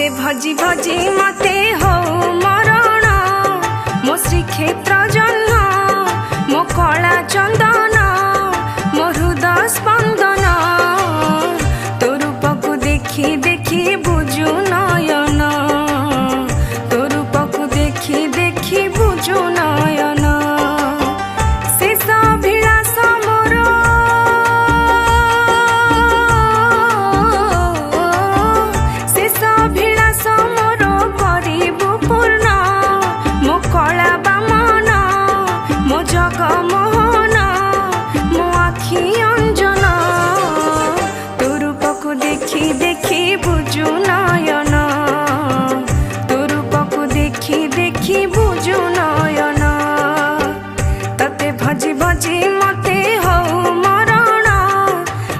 तते भजी भजी मते हो मरण मो श्रीक्षेत्र जन्म मो कला चंदन मो हृदय स्पंदन तो रूप को देखी देखी बुझु नयन तो रूप को देखी देखी बुझु नयन शेष अभिलाष मोर शेष अभिलाष मोर करिबु पूर्ण मो कला बामन मो जगमोहन मो आखि अंजन तो रूप को देखी देखी बुझु नयन तो रूप को देखी देखी बुझु नयन तते भजी भजी मते हो मरण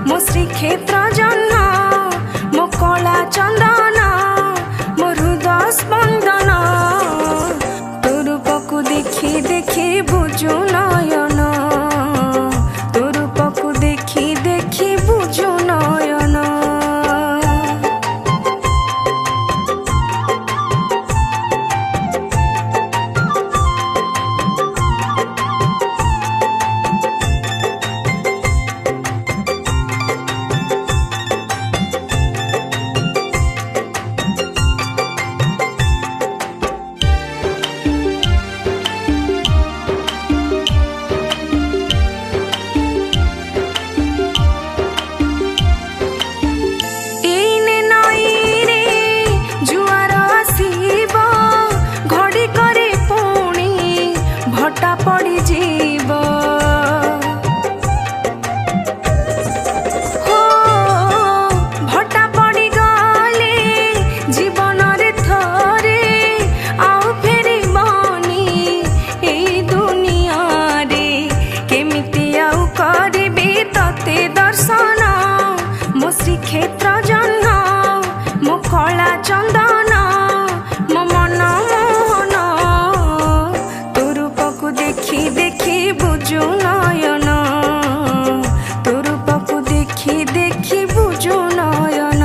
मो श्रीक्षेत्र जन्म मो कला चंदन मो हृदय स्पंदन तो रूप को देखी देखी बुझु नयन तो रूप को देखी देखी बुझु नयन एइने नई रे जुआर आसीब घड़ी करे पुणी भटा पड़ी जीव हो भटा पड़ी गले जीवन रे थरे आउ फेरी बनी एई दुनिया रे केमिति आउ करिबे तते दर्शन मो श्रीक्षेत्र जन्म मो कला चंदन मो मन मोहन तो रूप को देखी देखी बुझु नयन तो रूप को देखी देखी बुझु नयन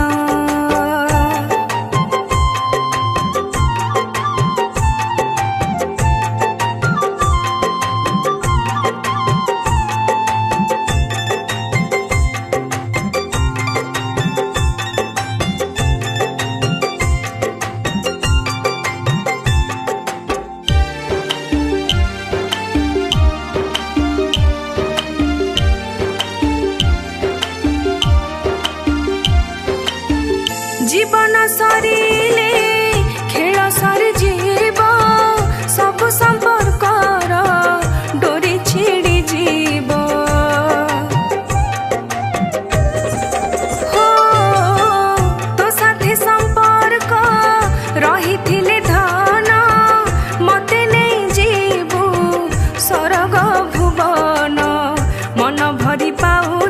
जीवन सरिले खेल सरी जीव सब संपर्कर डोरी छिड़ी जीव हो तो साथी संपर्क रही थिले धन मते नहीं जीवु सरग भुवन मन भरी पाऊ